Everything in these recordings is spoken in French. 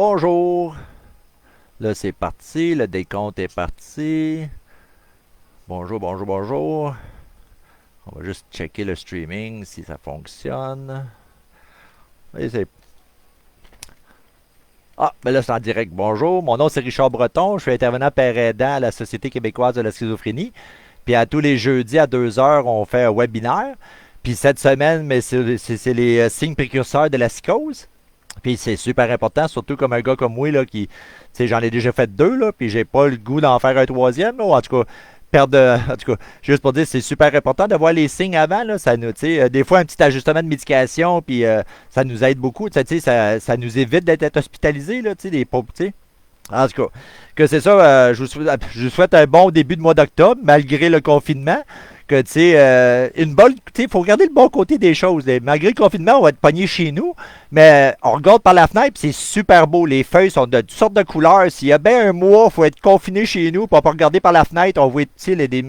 Bonjour. Là, c'est parti. Le décompte est parti. Bonjour, bonjour, bonjour. On va juste checker le streaming si ça fonctionne. Et c'est... Ah, ben là, c'est en direct. Bonjour. Mon nom, c'est Richard Breton. Je suis intervenant père aidant à la Société québécoise de la schizophrénie. Puis à tous les jeudis à 2 heures, on fait un webinaire. Puis cette semaine, mais c'est les signes précurseurs de la psychose. Puis c'est super important, surtout comme un gars comme moi, là, qui, tu sais, j'en ai déjà fait deux, là, puis j'ai pas le goût d'en faire un troisième, là, ou en tout cas, en tout cas, juste pour dire, c'est super important de voir les signes avant, là, ça nous, tu sais, des fois, un petit ajustement de médication, puis ça nous aide beaucoup, tu sais, ça nous évite d'être hospitalisé, là, tu sais, des pauvres, tu sais. En tout cas, que c'est ça, je vous souhaite un bon début de mois d'octobre, malgré le confinement. Que, tu sais, une bonne. Tu sais, il faut regarder le bon côté des choses. Malgré le confinement, on va être pogné chez nous, mais on regarde par la fenêtre, c'est super beau. Les feuilles sont de toutes sortes de couleurs. S'il y a bien un mois, il faut être confiné chez nous, pour pas regarder par la fenêtre, on voit, tu sais,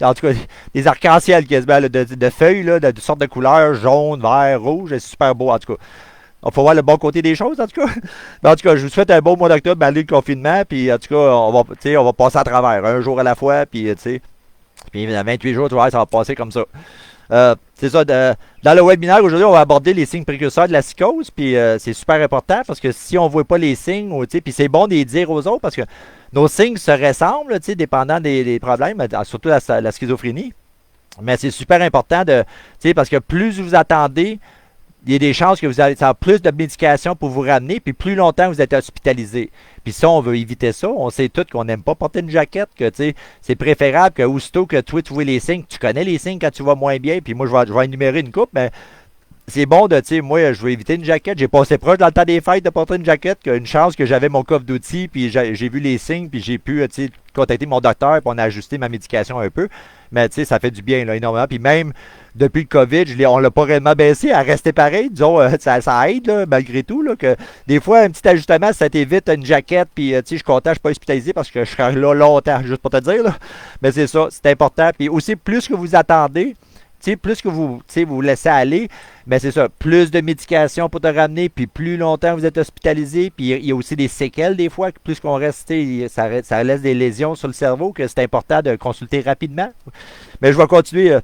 en tout cas, des arcs-en-ciel quasiment, là, de feuilles, là, de toutes sortes de couleurs, jaune, vert, rouge, c'est super beau, en tout cas. Il faut voir le bon côté des choses, en tout cas. Mais en tout cas, je vous souhaite un beau mois d'octobre, malgré le confinement. Puis, en tout cas, on va passer à travers, un jour à la fois. Puis, tu sais, puis, dans 28 jours, tu vois, ça va passer comme ça. C'est ça. Dans le webinaire aujourd'hui, on va aborder les signes précurseurs de la psychose. Puis, c'est super important parce que si on ne voit pas les signes, tu sais, puis c'est bon de les dire aux autres parce que nos signes se ressemblent, tu sais, dépendant des problèmes, surtout la schizophrénie. Mais c'est super important tu sais, parce que plus vous attendez, il y a des chances que vous allez avoir plus de médication pour vous ramener, puis plus longtemps vous êtes hospitalisé. Puis ça, on veut éviter ça. On sait tous qu'on n'aime pas porter une jaquette, que c'est préférable que aussitôt que toi tu vois les signes, tu connais les signes quand tu vas moins bien, puis moi je vais énumérer une coupe, mais c'est bon de, tu sais, moi, je veux éviter une jaquette. J'ai passé proche dans le temps des fêtes de porter une jaquette. Une chance que j'avais mon coffre d'outils, puis j'ai vu les signes, puis j'ai pu, tu sais, contacter mon docteur, puis on a ajusté ma médication un peu. Mais, tu sais, ça fait du bien, là, énormément. Puis même, depuis le COVID, on l'a pas réellement baissé, à rester pareil. Disons, ça aide, là, malgré tout, là, que des fois, un petit ajustement, ça t'évite une jaquette, puis, tu sais, je suis content, je suis pas hospitalisé parce que je serai là longtemps, juste pour te dire, là. Mais c'est ça, c'est important. Puis aussi, plus que vous attendez, tu sais, plus que vous laissez aller, mais c'est ça, plus de médication pour te ramener, puis plus longtemps vous êtes hospitalisé, puis il y a aussi des séquelles des fois, plus qu'on reste, ça laisse des lésions sur le cerveau, que c'est important de consulter rapidement. Mais je vais continuer.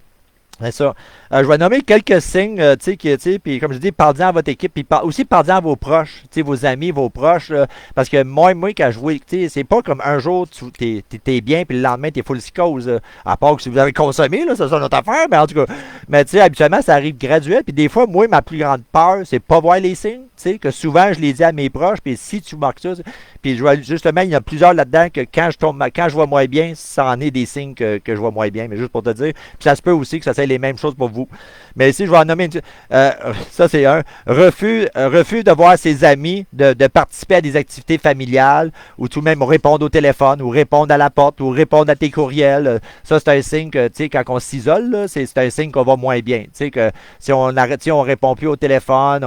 C'est ça. Je vais nommer quelques signes, tu sais, puis comme je dis, parlez-en à votre équipe, puis aussi parlez-en à vos proches, tu sais, vos amis, vos proches, parce que moi, quand je vois, tu sais, c'est pas comme un jour, t'es bien, puis le lendemain, t'es full psychose, à part que si vous avez consommé, là, ça c'est notre affaire, mais en tout cas, mais tu sais, habituellement, ça arrive graduel, puis des fois, moi, ma plus grande peur, c'est pas voir les signes, tu sais, que souvent, je les dis à mes proches, puis si tu marques ça, puis justement, il y en a plusieurs là-dedans que quand je vois moins bien, ça en est des signes que je vois moins bien, mais juste pour te dire, puis ça se peut aussi que ça soit les mêmes choses pour vous. Mais ici, je vais en nommer ça, c'est un refus de voir ses amis, de participer à des activités familiales, ou tout de même répondre au téléphone, ou répondre à la porte, ou répondre à tes courriels. Ça, c'est un signe que, tu sais, quand on s'isole, là, c'est un signe qu'on va moins bien. Tu sais, que si on arrête, si on répond plus au téléphone,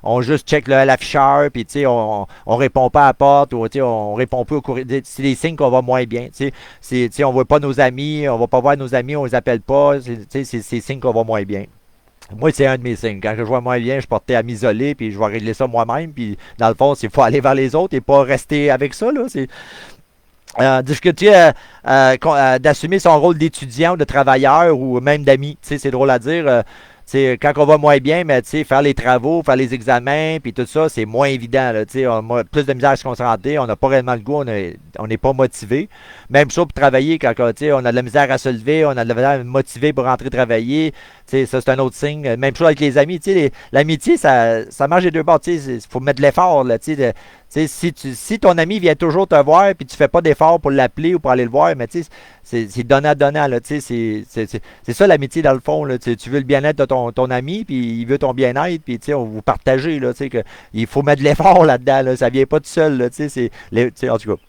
on juste check l'afficheur, puis tu sais, on répond pas à la porte, ou tu sais, on répond plus au courriel. C'est des signes qu'on va moins bien. Tu sais, on voit pas nos amis, on va pas voir nos amis, on les appelle pas. C'est signes qu'on va moins bien. Moi, c'est un de mes signes. Quand je vois moins bien, je portais à m'isoler, puis je vais régler ça moi-même. Puis, dans le fond, il faut aller vers les autres et pas rester avec ça. Là. C'est difficulté d'assumer son rôle d'étudiant ou de travailleur ou même d'ami. C'est drôle à dire. Quand on va moins bien, mais faire les travaux, faire les examens, puis tout ça, c'est moins évident. Là, on a plus de misère à se concentrer, on n'a pas réellement le goût, on n'est pas motivé. Même chose pour travailler, quand on a de la misère à se lever, on a de la misère à motiver pour rentrer travailler. Ça, c'est un autre signe. Même chose avec les amis. L'amitié, ça marche des deux bords. Il faut mettre de l'effort. Là, si ton ami vient toujours te voir et tu ne fais pas d'effort pour l'appeler ou pour aller le voir, mais c'est donnant-donnant. C'est ça l'amitié dans le fond. Là, tu veux le bien-être de ton ami, puis il veut ton bien-être, puis on vous partagez. Là, il faut mettre de l'effort là-dedans. Là, ça ne vient pas tout seul. Là, en tout cas.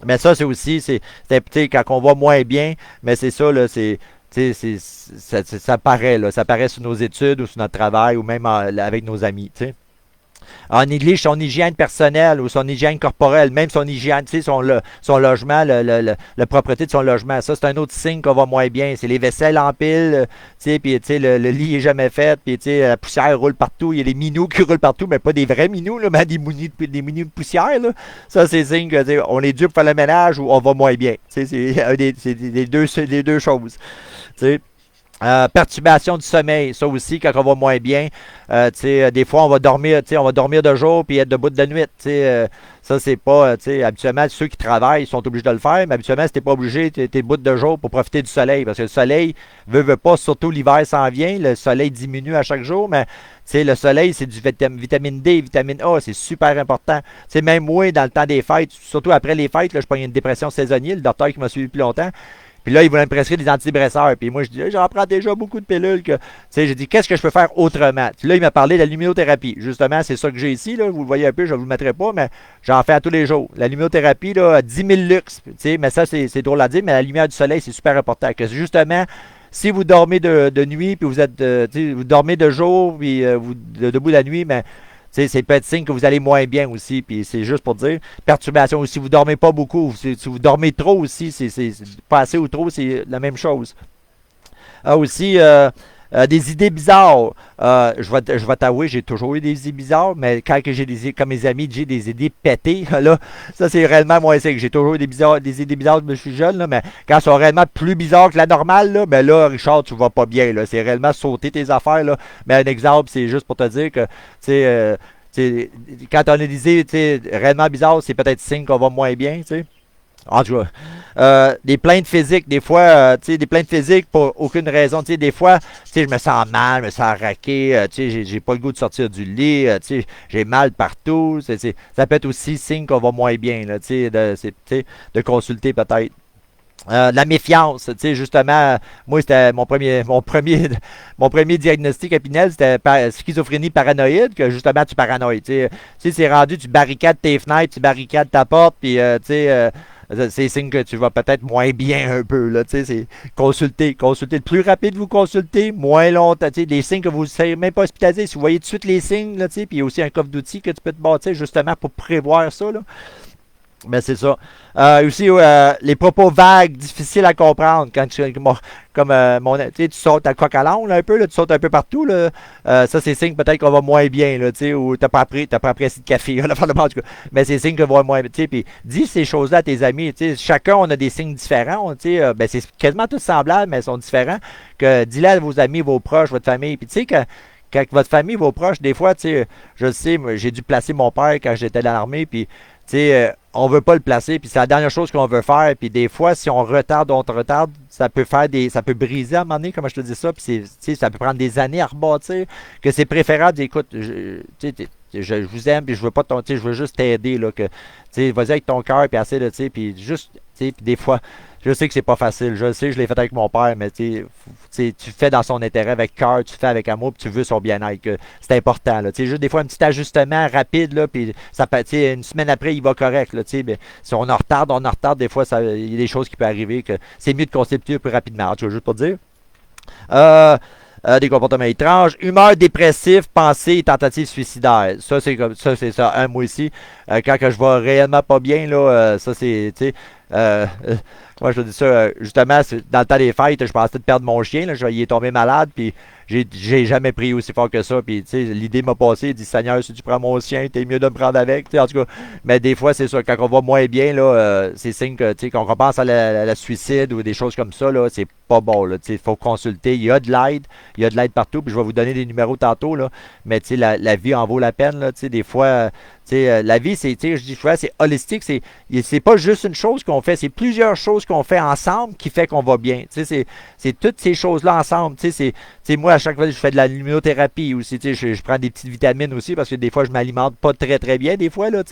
Mais ça, c'est aussi, quand on va moins bien, mais c'est ça, là, ça paraît, là, ça paraît sur nos études ou sur notre travail ou même avec nos amis. T'sais. On néglige son hygiène personnelle ou son hygiène corporelle, même son hygiène, tu sais, son logement, la propreté de son logement. Ça, c'est un autre signe qu'on va moins bien. C'est les vaisselles en pile, tu sais, puis tu sais, le lit est jamais fait, puis tu sais, la poussière roule partout. Il y a des minous qui roulent partout, mais pas des vrais minous, là, mais des minous de poussière, là. Ça, c'est signe que, tu sais, on est dû pour faire le ménage ou on va moins bien. Tu sais, c'est les deux choses. Tu sais. Perturbation du sommeil, ça aussi, quand on va moins bien, des fois, on va dormir de jour puis être debout de nuit. Ça, c'est pas, habituellement, ceux qui travaillent sont obligés de le faire, mais habituellement, si t'es pas obligé, t'es debout de jour pour profiter du soleil, parce que le soleil, veut pas, surtout l'hiver s'en vient, le soleil diminue à chaque jour, mais le soleil, c'est du vitamine D, vitamine A, c'est super important. Même moi, dans le temps des fêtes, surtout après les fêtes, là, je prends une dépression saisonnière, le docteur qui m'a suivi depuis longtemps. Puis là, ils voulaient me prescrire des antidépresseurs. Puis moi, je dis, j'en prends déjà beaucoup de pilules. J'ai dit, qu'est-ce que je peux faire autrement? Puis là, il m'a parlé de la luminothérapie. Justement, c'est ça que j'ai ici. Là. Vous le voyez un peu, je ne vous le mettrai pas, mais j'en fais à tous les jours. La luminothérapie, là, à 10 000 lux. Mais ça, c'est drôle à dire, mais la lumière du soleil, c'est super important. Que justement, si vous dormez de nuit, puis vous dormez de jour, puis vous debout la nuit, mais c'est peut-être signe que vous allez moins bien aussi, puis c'est juste pour dire. Perturbation aussi, vous dormez pas beaucoup, si vous dormez trop aussi, c'est pas assez ou trop, c'est la même chose. Aussi, des idées bizarres. Je vais t'avouer, j'ai toujours eu des idées bizarres, mais quand que j'ai comme mes amis, j'ai des idées pétées, là, ça c'est réellement moins sick. J'ai toujours eu des idées bizarres quand je suis jeune, là, mais quand elles sont réellement plus bizarres que la normale, là, ben là, Richard, tu vas pas bien, là. C'est réellement sauter tes affaires, là. Mais un exemple, c'est juste pour te dire que, quand on a des idées réellement bizarres, c'est peut-être signe qu'on va moins bien, tu sais. En tout cas, des plaintes physiques, des fois, des plaintes physiques pour aucune raison. Des fois, je me sens mal, je me sens raqué, j'ai pas le goût de sortir du lit, j'ai mal partout. Ça peut être aussi signe qu'on va moins bien, là, de consulter peut-être. La méfiance, justement, moi, c'était mon premier diagnostic à Pinel, c'était schizophrénie paranoïde, que justement, tu paranoïes, c'est rendu, tu barricades tes fenêtres, tu barricades ta porte, puis, c'est signe que tu vas peut-être moins bien un peu, là, c'est consulter. Le plus rapide vous consultez, moins longtemps, des signes que vous ne savez même pas hospitaliser, si vous voyez tout de suite les signes, là, puis il y a aussi un coffre d'outils que tu peux te bâtir, justement, pour prévoir ça, là. Ben, c'est ça. Aussi, les propos vagues, difficiles à comprendre. Quand tu sautes à coq à l'âne un peu, là, tu sautes un peu partout. Là, ça, c'est signe peut-être qu'on va moins bien, là, ou t'as pas appris assez de café. Là, en tout cas. Mais c'est signe qu'on va moins bien. Puis dis ces choses-là à tes amis. Chacun, on a des signes différents. Ben, c'est quasiment tous semblables, mais ils sont différents. Dis-le à vos amis, vos proches, votre famille. Puis tu sais que quand votre famille, vos proches, des fois, je le sais, j'ai dû placer mon père quand j'étais dans l'armée, puis on veut pas le placer, puis c'est la dernière chose qu'on veut faire, puis des fois, si on retarde, ça peut ça peut briser à un moment donné, comment je te dis ça, puis ça peut prendre des années à rebâtir, que c'est préférable, écoute, je vous aime, puis je veux pas je veux juste t'aider, là, que, vas-y avec ton cœur, puis assez, là, puis juste, puis des fois, je sais que c'est pas facile, je sais, je l'ai fait avec mon père, mais tu fais dans son intérêt avec cœur, tu fais avec amour, puis tu veux son bien-être. C'est important. Là, juste des fois un petit ajustement rapide, là, puis ça peut, une semaine après, il va correct. Là, mais si on en retarde, des fois, il y a des choses qui peuvent arriver, que c'est mieux de conceptuer plus rapidement. Tu vois, juste pour dire. Des comportements étranges, humeur dépressive, pensée et tentative suicidaire. Ça, c'est ça. Moi aussi, quand que je vais réellement pas bien, là, ça, c'est, moi, je dis ça, justement, dans le temps des fêtes, je pensais de perdre mon chien, là, il est tombé malade, puis j'ai jamais prié aussi fort que ça, puis, l'idée m'a passé, il dit, Seigneur, si tu prends mon chien, t'es mieux de me prendre avec, en tout cas, mais des fois, c'est ça, quand on va moins bien, là, c'est signe que, qu'on pense à la suicide ou des choses comme ça, là, c'est pas bon, là, il faut consulter, il y a de l'aide partout, puis je vais vous donner des numéros tantôt, là, mais, la vie en vaut la peine, là, des fois, la vie, je dis souvent, c'est holistique, c'est pas juste une chose qu'on fait, c'est plusieurs choses qu'on fait ensemble qui fait qu'on va bien. C'est toutes ces choses-là ensemble. Moi, à chaque fois, je fais de la luminothérapie aussi. Je prends des petites vitamines aussi parce que des fois, je m'alimente pas très très bien, des fois, là,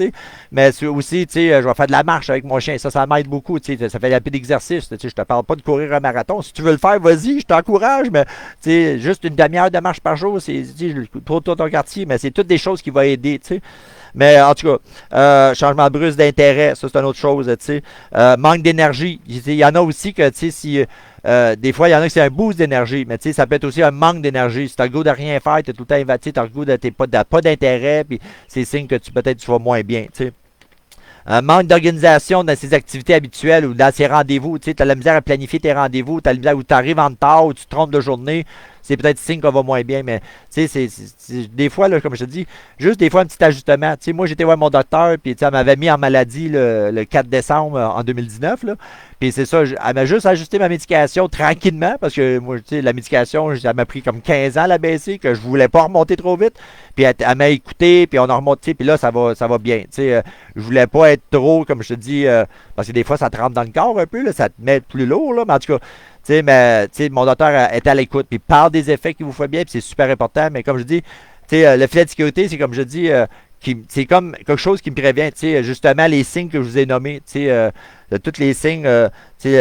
mais aussi, je vais faire de la marche avec mon chien. Ça m'aide beaucoup. Ça fait un peu d'exercice. Je te parle pas de courir un marathon. Si tu veux le faire, vas-y, je t'encourage, mais juste une demi-heure de marche par jour, c'est pour tout ton quartier, mais c'est toutes des choses qui vont aider. Mais en tout cas, changement brusque d'intérêt, ça c'est une autre chose, manque d'énergie. Il y en a aussi que, si des fois, il y en a qui c'est un boost d'énergie, mais tu sais, ça peut être aussi un manque d'énergie. Si tu as le goût de rien faire, tu es tout le temps invaté, tu as le goût de pas d'intérêt, puis c'est signe que peut-être tu vas moins bien. Tu sais. Un manque d'organisation dans ses activités habituelles ou dans ses rendez-vous. Tu as la misère à planifier tes rendez-vous, tu as la misère où tu arrives en retard ou tu te trompes de journée. C'est peut-être signe qu'on va moins bien, mais des fois, là, comme je te dis, juste des fois un petit ajustement. Tu sais, moi, j'étais voir mon docteur, puis elle m'avait mis en maladie le 4 décembre en 2019. Là, puis c'est ça, elle m'a juste ajusté ma médication tranquillement, parce que moi, tu sais, la médication, elle m'a pris comme 15 ans à la baisser, que je voulais pas remonter trop vite. Puis elle m'a écouté, puis on a remonté, puis là, ça va bien. Tu sais, je voulais pas être trop, comme je te dis, parce que des fois, ça te rentre dans le corps un peu, là, ça te met plus lourd, là, mais en tout cas, mon docteur est à l'écoute, puis il parle des effets qui vous font bien, puis c'est super important. Mais comme je dis, le filet de sécurité, c'est comme je dis, c'est comme quelque chose qui me prévient. Justement, les signes que je vous ai nommés, de tous les signes, tu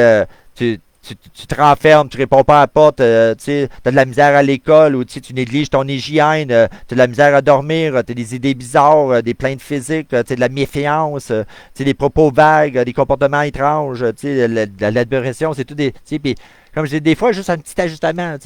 te renfermes, tu réponds pas à la porte, tu as de la misère à l'école ou tu négliges ton hygiène, tu as de la misère à dormir, tu as des idées bizarres, des plaintes physiques, tu as de la méfiance, des propos vagues, des comportements étranges, de la dépression, c'est tout des. Puis, comme je dis, des fois, juste un petit ajustement.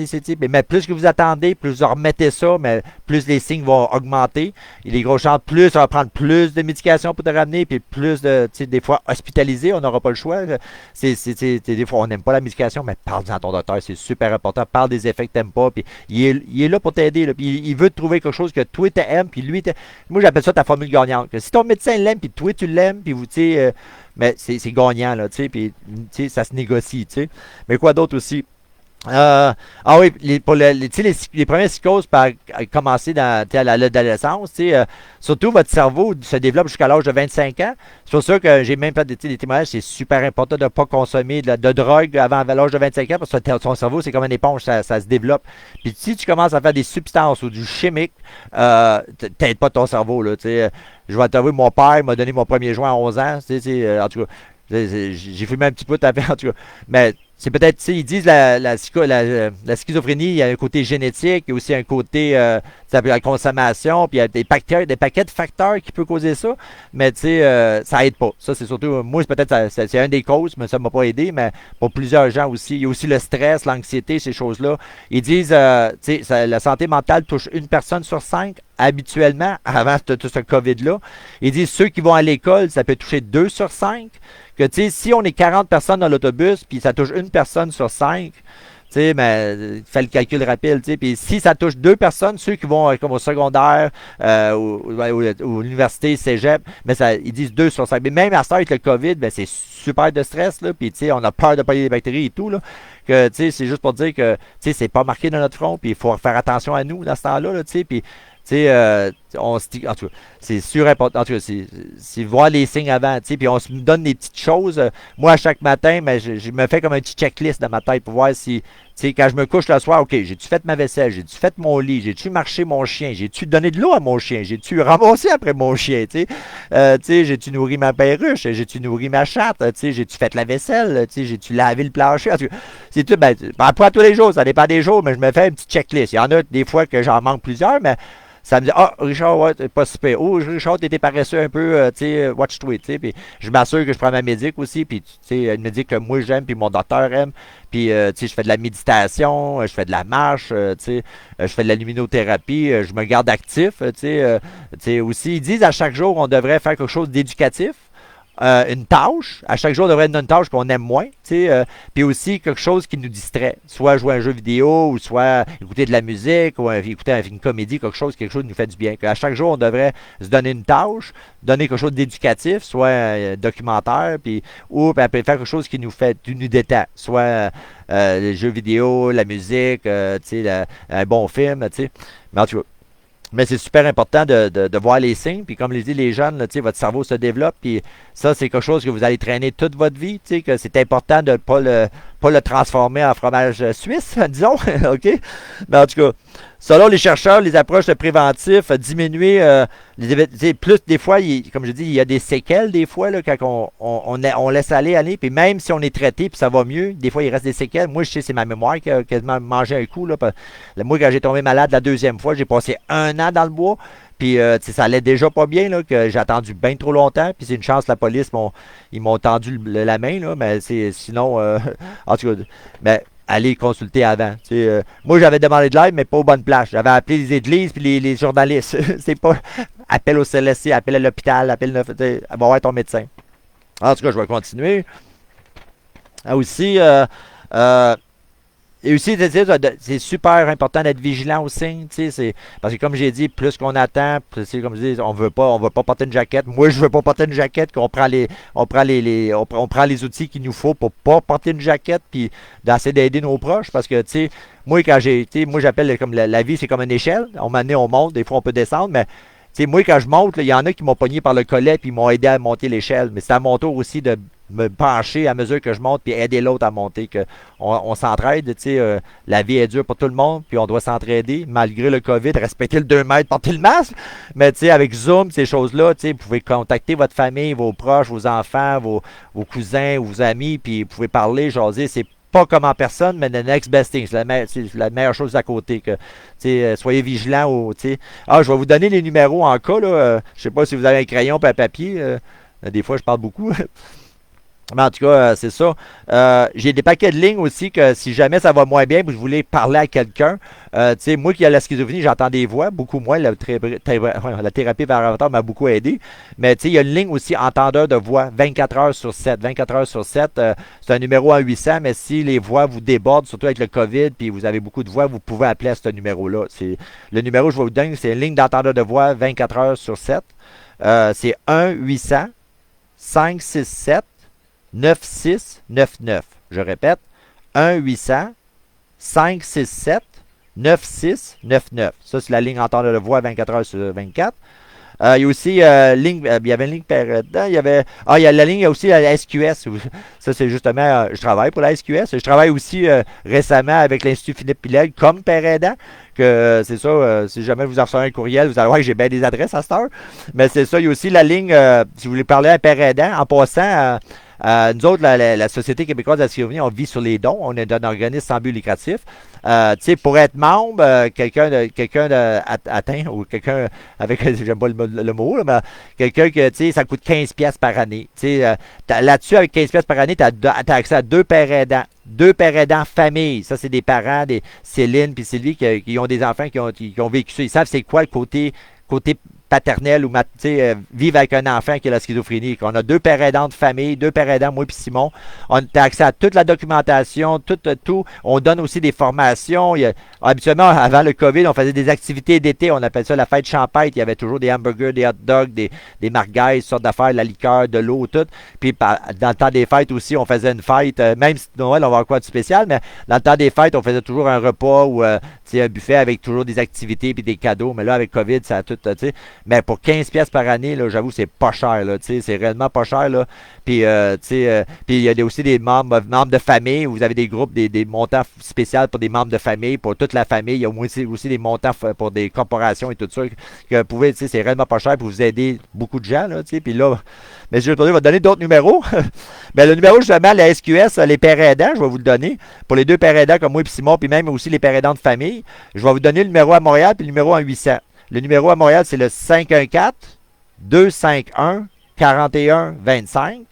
Mais plus que vous attendez, plus vous remettez ça, mais plus les signes vont augmenter. Et les grosses chances, plus on va prendre plus de médication pour te ramener, puis plus de, des fois, hospitalisé, on n'aura pas le choix. Des fois, on n'aime pas la médication, mais parle-en à ton docteur, c'est super important. Parle des effets que tu n'aimes pas, puis il est là pour t'aider. Puis il veut te trouver quelque chose que toi, tu aimes, puis lui, moi, j'appelle ça ta formule gagnante. Si ton médecin l'aime, puis toi, tu l'aimes, puis vous, mais c'est gagnant, là, puis ça se négocie, Mais quoi d'autre aussi? Ah oui, les premières psychoses par commencer à l'adolescence, surtout votre cerveau se développe jusqu'à l'âge de 25 ans. C'est pour ça que j'ai même pas des témoignages, c'est super important de ne pas consommer de drogue avant l'âge de 25 ans, parce que ton cerveau, c'est comme une éponge, ça se développe. Puis si tu commences à faire des substances ou du chimique, t'aides pas ton cerveau, là, je vais t'avouer, mon père m'a donné mon premier joint à 11 ans, en tout cas, j'ai fumé un petit peu tapé, en tout cas, mais c'est peut-être, ils disent la schizophrénie, il y a un côté génétique, il y a aussi un côté la consommation, puis il y a des paquets de facteurs qui peuvent causer ça, mais ça aide pas. Ça, c'est surtout, moi, peut-être, c'est un des causes, mais ça m'a pas aidé, mais pour plusieurs gens aussi. Il y a aussi le stress, l'anxiété, ces choses-là. Ils disent, la santé mentale touche une personne sur 5 habituellement, avant tout ce COVID-là. Ils disent, ceux qui vont à l'école, ça peut toucher 2 sur 5. Que, si on est 40 personnes dans l'autobus, puis ça touche une personne sur 5, fais le calcul rapide, puis si ça touche 2 personnes, ceux qui vont comme au secondaire ou l'université, cégep, mais ils disent 2 sur 5. Mais même à ça, avec le COVID, c'est super de stress, là, puis on a peur de pas les bactéries et tout, là, que c'est juste pour dire que c'est pas marqué dans notre front, puis il faut faire attention à nous dans ce temps-là, là, puis en tout cas, c'est sûr important. En tout cas, c'est voir les signes avant, puis on se donne des petites choses. Moi, à chaque matin, mais je me fais comme un petit checklist dans ma tête pour voir si, quand je me couche le soir, OK, j'ai-tu fait ma vaisselle, j'ai-tu fait mon lit, j'ai-tu marché mon chien, j'ai-tu donné de l'eau à mon chien, j'ai-tu ramassé après mon chien, j'ai-tu nourri ma perruche, j'ai-tu nourri ma chatte, j'ai-tu fait la vaisselle, j'ai-tu lavé le plancher. En tout cas, c'est tout, pas tous les jours, ça dépend des jours, mais je me fais une petite checklist. Il y en a des fois que j'en manque plusieurs, mais ça me dit, Richard, ouais, t'es pas super. Oh, Richard, t'étais paresseux un peu, watch-toi, puis je m'assure que je prends ma médic aussi, puis, une médic que moi j'aime, puis mon docteur aime, puis, je fais de la méditation, je fais de la marche, je fais de la luminothérapie, je me garde actif, aussi, ils disent à chaque jour, on devrait faire quelque chose d'éducatif. Une tâche. À chaque jour, on devrait être une tâche qu'on aime moins. Puis aussi quelque chose qui nous distrait. Soit jouer à un jeu vidéo, ou soit écouter de la musique, ou écouter une comédie, quelque chose qui nous fait du bien. À chaque jour, on devrait se donner une tâche, donner quelque chose d'éducatif, soit un documentaire, ou faire quelque chose qui nous détend. Soit les jeux vidéo, la musique, un bon film. Mais en tout cas, mais c'est super important de voir les signes. Puis comme les dit les jeunes, là, votre cerveau se développe. Puis ça, c'est quelque chose que vous allez traîner toute votre vie. Que c'est important de ne pas le transformer en fromage suisse, disons. OK? Mais en tout cas, selon les chercheurs, les approches de préventif diminuer plus des fois, comme je dis, il y a des séquelles des fois là, quand on laisse aller. Puis même si on est traité puis ça va mieux, des fois il reste des séquelles. Moi, je sais, c'est ma mémoire qui a quasiment mangé un coup. Là, moi, quand j'ai tombé malade la deuxième fois, j'ai passé 1 an dans le bois. Puis ça allait déjà pas bien, là, que j'ai attendu bien trop longtemps. Puis c'est une chance, la police, ils m'ont tendu la main, là, mais sinon, en tout cas, ben, allez consulter avant. Moi, j'avais demandé de l'aide, mais pas aux bonnes places. J'avais appelé les églises puis les journalistes. C'est pas appel au CLSC, appel à l'hôpital, va voir ton médecin. En tout cas, je vais continuer. Aussi, euh, et aussi, c'est super important d'être vigilant aussi. Parce que comme j'ai dit, plus qu'on attend, comme je dis, on veut pas porter une jaquette. Moi, je veux pas porter une jaquette, qu'on prend on prend les outils qu'il nous faut pour pas porter une jaquette, puis d'essayer d'aider nos proches. Parce que, moi, moi, j'appelle comme la vie, c'est comme une échelle. On monte, des fois, on peut descendre, mais moi, quand je monte, il y en a qui m'ont pogné par le collet puis m'ont aidé à monter l'échelle. Mais c'est à mon tour aussi de me pencher à mesure que je monte puis aider l'autre à monter. On s'entraide. La vie est dure pour tout le monde puis on doit s'entraider malgré le COVID, respecter le 2 mètres, porter le masque. Mais avec Zoom, ces choses-là, vous pouvez contacter votre famille, vos proches, vos enfants, vos cousins, vos amis, puis vous pouvez parler, jaser. C'est pas comme en personne, mais the next best thing. C'est la meilleure chose à côté. Soyez vigilants. Je vais vous donner les numéros en cas. Je sais pas si vous avez un crayon et un papier. Des fois, je parle beaucoup. Mais en tout cas, c'est ça. J'ai des paquets de lignes aussi que si jamais ça va moins bien, vous voulez parler à quelqu'un. Moi qui ai la schizophrénie, j'entends des voix, beaucoup moins. La thérapie par avatar m'a beaucoup aidé. Mais il y a une ligne aussi entendeur de voix 24 heures sur 7. 24 heures sur 7, c'est un numéro à 800, mais si les voix vous débordent, surtout avec le COVID, puis vous avez beaucoup de voix, vous pouvez appeler à ce numéro-là. Le numéro que je vais vous donner, c'est une ligne d'entendeur de voix 24 heures sur 7. C'est 1-800-567 9699. Je répète, 1-800-567-9699. Ça, c'est la ligne entendeur de voix 24 heures sur 24. Il y a aussi ligne, il y avait une ligne il y avait, il y a la ligne, il y a aussi la SQS. Ça, c'est justement, je travaille pour la SQS. Je travaille aussi récemment avec l'Institut Philippe Pilel comme père aidant. Que c'est ça, si jamais vous en recevez un courriel, vous allez voir que j'ai bien des adresses à cette heure. Mais c'est ça, il y a aussi la ligne, si vous voulez parler à un père aidant, en passant, nous autres, la Société québécoise de la schizophrénie, on vit sur les dons. On est un organisme sans but lucratif. Pour être membre, quelqu'un atteint ou quelqu'un avec, j'aime pas le mot, là, mais quelqu'un que, ça coûte 15 pièces par année. Là-dessus, avec 15 pièces par année, tu as accès à 2 pères aidants. 2 pères aidants famille. Ça, c'est des parents, des Céline puis Sylvie qui ont des enfants qui ont vécu ça. Ils savent c'est quoi le côté paternel ou vivre avec un enfant qui a la schizophrénie. On a 2 pères aidants de famille, 2 pères aidants, moi et Simon. On a accès à toute la documentation, tout. On donne aussi des formations. Habituellement, avant le COVID, on faisait des activités d'été. On appelle ça la fête champêtre. Il y avait toujours des hamburgers, des hot dogs, des marguerits, toutes sortes d'affaires, de la liqueur, de l'eau, tout. Puis dans le temps des fêtes aussi, on faisait une fête. Même si Noël, on va avoir quoi de spécial, mais dans le temps des fêtes, on faisait toujours un repas ou un buffet avec toujours des activités puis des cadeaux. Mais là, avec COVID, ça a tout, mais pour 15 pièces par année, là, j'avoue, c'est pas cher. Là, c'est réellement pas cher. Là. Puis, puis il y a aussi des membres de famille. Vous avez des groupes, des montants spéciaux pour des membres de famille, pour toute la famille. Il y a aussi des montants pour des corporations et tout ça. Que vous pouvez, c'est réellement pas cher pour vous aider beaucoup de gens. Là, puis là, mais je vais donner d'autres numéros. Mais le numéro, justement, la SQS, les pères aidants, je vais vous le donner. Pour les 2 pères aidants comme moi et Simon, puis même aussi les pères aidants de famille, je vais vous donner le numéro à Montréal puis le numéro à 800. Le numéro à Montréal, c'est le 514-251-4125.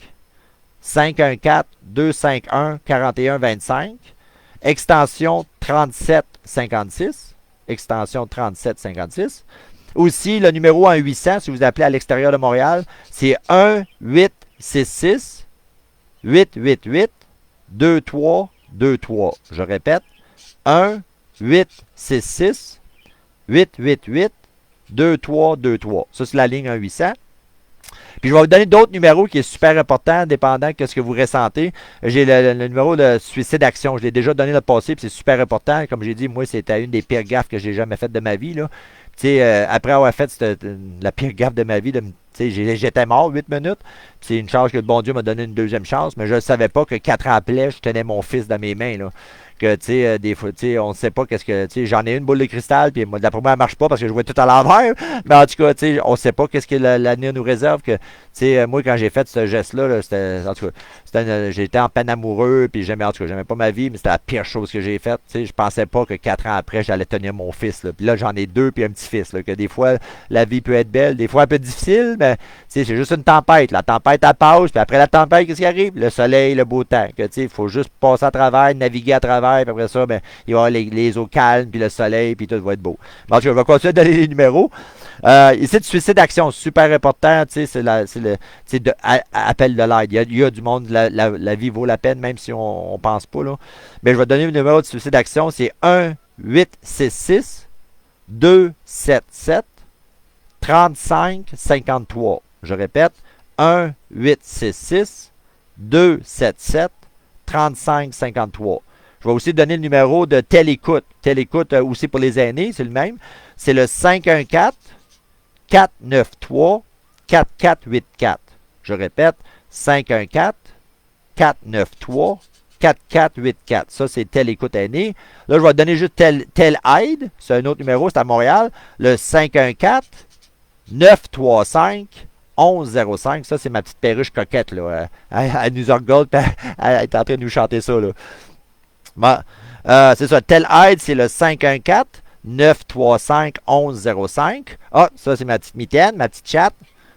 514-251-4125. Extension 3756. Extension 3756. Aussi, le numéro à 800, si vous appelez à l'extérieur de Montréal, c'est 1-866-888-2323. Je répète, 1-866-888-2323. Ça, c'est la ligne 1-800. Puis je vais vous donner d'autres numéros qui est super important, dépendant de ce que vous ressentez. J'ai le numéro de suicide action. Je l'ai déjà donné le passé, puis c'est super important. Comme j'ai dit, moi, c'était une des pires gaffes que j'ai jamais faites de ma vie. Là. Après avoir fait la pire gaffe de ma vie, j'étais mort 8 minutes. C'est une chance que le bon Dieu m'a donné une deuxième chance, mais je ne savais pas que 4 ans après, je tenais mon fils dans mes mains. Là. que, tu sais, des fois, tu sais, on ne sait pas qu'est-ce que, tu sais, j'en ai une boule de cristal, puis d'après moi, elle marche pas parce que je vois tout à l'envers. Mais en tout cas, tu sais, on ne sait pas qu'est-ce que l'avenir nous réserve. Que, tu sais, moi, quand j'ai fait ce geste-là, là, c'était, en tout cas, j'étais en peine amoureux, puis j'aimais, en tout cas, j'aimais pas ma vie, mais c'était la pire chose que j'ai faite. Tu sais, je pensais pas que 4 ans après, j'allais tenir mon fils, là. Puis là, j'en ai deux, puis un petit-fils, là, que des fois, la vie peut être belle, des fois un peu difficile, mais, tu sais, c'est juste une tempête. La tempête, elle passe, puis après la tempête, qu'est-ce qui arrive? Le soleil, le beau temps. Que, tu sais, il faut juste passer à travers, naviguer à travers, puis après ça, ben, il va y avoir les eaux calmes, puis le soleil, puis tout va être beau. Bon, en tout cas, je vais continuer à donner les numéros. Ici, de suicide d'action, super important, tu sais, c'est le, appel de l'aide. Il y a du monde, la vie vaut la peine, même si on pense pas, là. Mais je vais donner le numéro de suicide d'action, c'est 1-866 277 3553. Je répète, 1-866 277 3553. Je vais aussi donner le numéro de Télécoute. Télécoute aussi pour les aînés, c'est le même. C'est le 514 493 4484. Je répète, 514 493 4484. Ça, c'est Télécoute aîné. Là, je vais donner juste tel aide. C'est un autre numéro, c'est à Montréal. Le 514 935 1105. Ça, c'est ma petite perruche coquette, là. Elle nous regarde, elle est en train de nous chanter ça, là. Bon, c'est ça. Tel aide, c'est le 514 935 1105. Ah, ça, c'est ma petite mitaine, ma petite chatte.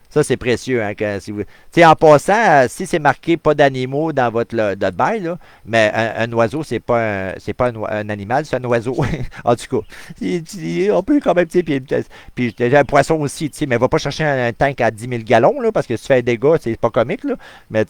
Ça, c'est précieux. Hein, si vous... En passant, si c'est marqué pas d'animaux dans votre bail, là, mais un oiseau, c'est pas un animal, c'est un oiseau. En tout cas, on peut quand même, puis un poisson aussi, mais va pas chercher un tank à 10 000 gallons, là, parce que si tu fais un dégât, c'est pas comique, là. Mais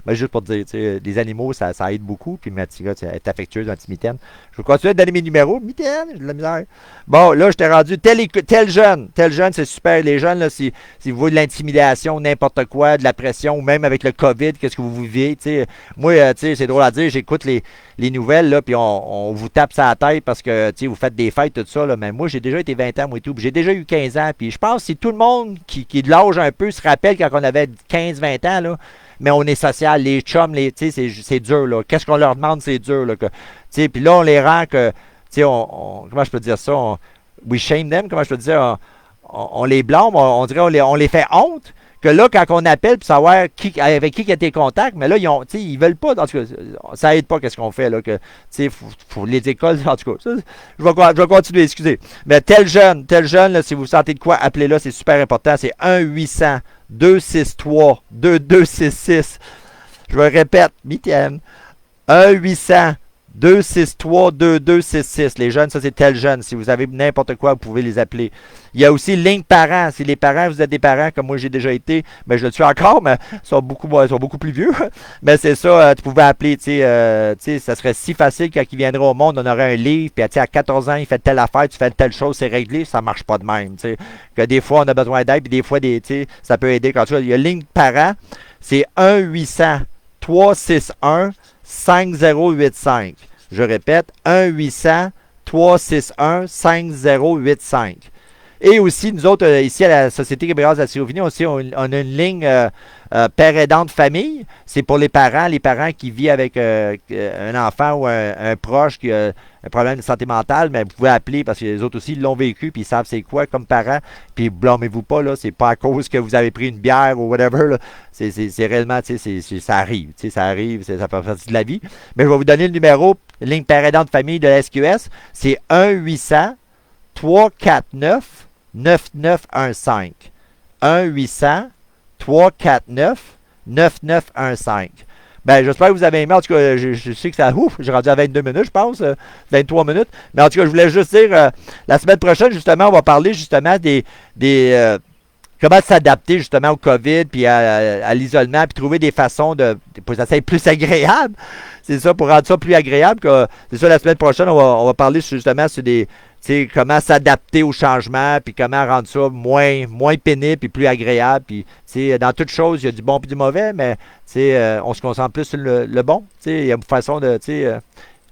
juste pour te dire, les animaux, ça aide beaucoup, puis ma petite gars, elle est affectueuse, ma petite mitaine. Je vais continuer à donner mes numéros. Mitaine, j'ai de la misère. Bon, là, je t'ai rendu tel jeune, c'est super. Les jeunes, là, si vous voulez de l'intimidation, n'importe quoi, de la pression, ou même avec le COVID, qu'est-ce que vous vivez, moi, c'est drôle à dire, j'écoute les nouvelles, là, puis on vous tape ça à la tête parce que, vous faites des fêtes, tout ça, là, mais moi, j'ai déjà été 20 ans, moi et tout, puis j'ai déjà eu 15 ans, puis je pense que si tout le monde qui est de l'âge un peu se rappelle quand on avait 15-20 ans, là, mais on est social, les chums, c'est dur, là, qu'est-ce qu'on leur demande, c'est dur, là, puis là, on les rend que, comment je peux dire ça, we shame them, comment je peux dire, on les blâme, on dirait, on les fait honte, que là, quand on appelle pour savoir avec qui a été contact, mais là, ils veulent pas, en tout cas, ça aide pas qu'est-ce qu'on fait, là, que, faut les écoles, en tout cas, ça, je vais continuer, excusez. Mais tel jeune, là, si vous sentez de quoi, appelez-là, c'est super important, c'est 1-800-263-2266. Je me répète, mitaine, 1-800-263-2266. Les jeunes, ça c'est tel jeune. Si vous avez n'importe quoi, vous pouvez les appeler. Il y a aussi ligne parents. Si les parents, vous êtes des parents comme moi j'ai déjà été, mais je le suis encore, mais ils sont beaucoup plus vieux. Mais c'est ça, tu pouvais appeler, ça serait si facile quand il viendrait au monde, on aurait un livre, puis à 14 ans, il fait telle affaire, tu fais telle chose, c'est réglé, ça marche pas de même. Que des fois, on a besoin d'aide, puis des fois, ça peut aider. Quand il y a ligne parents, c'est 1-800-361-5085. Je répète, 1-800-361-5085. Et aussi, nous autres, ici à la Société québécoise de la Syrophilie, aussi, on a une ligne père aidant de famille. C'est pour les parents qui vivent avec un enfant ou un proche qui a un problème de santé mentale, mais vous pouvez appeler parce que les autres aussi, ils l'ont vécu, puis ils savent c'est quoi comme parents. Puis blâmez-vous pas, là, c'est pas à cause que vous avez pris une bière ou whatever, là. C'est réellement, ça arrive, ça fait partie de la vie. Mais je vais vous donner le numéro, ligne père aidant de famille de la SQS, c'est 1-800-349-9915. 1-800-349-9915. Ben, j'espère que vous avez aimé. En tout cas, je sais que ça. Ouf, j'ai rendu à 22 minutes, je pense. 23 minutes. Mais en tout cas, je voulais juste dire, la semaine prochaine, justement, on va parler justement des comment s'adapter justement au COVID puis à l'isolement, puis trouver des façons pour que ça soit plus agréable. C'est ça, pour rendre ça plus agréable. C'est ça, la semaine prochaine, on va parler justement sur comment s'adapter au changement, puis comment rendre ça moins pénible, puis plus agréable. Puis, dans toute chose, il y a du bon et du mauvais, mais on se concentre plus sur le bon. Il y a une façon de...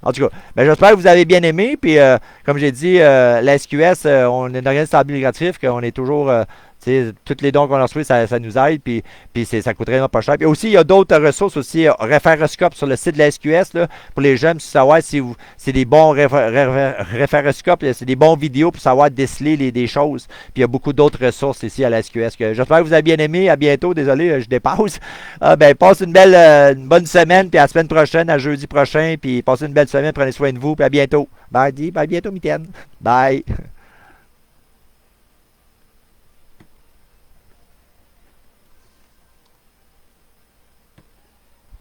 en tout cas, ben, j'espère que vous avez bien aimé. Puis, comme j'ai dit, la SQS, on est un organisme stabilisatif, qu'on est toujours Tu sais, tous les dons qu'on a reçus, ça nous aide, puis ça coûte vraiment pas cher. Puis aussi, il y a d'autres ressources aussi, référoscopes sur le site de la SQS, là, pour les jeunes, pour savoir si c'est des bons référoscopes, c'est des bons vidéos pour savoir déceler des choses. Puis il y a beaucoup d'autres ressources ici à la SQS. J'espère que vous avez bien aimé. À bientôt. Désolé, je dépasse. Ben, passe une bonne semaine, puis à la semaine prochaine, à jeudi prochain, puis passez une belle semaine. Prenez soin de vous, puis à bientôt. Bye, à bientôt, Mitaine. Bye.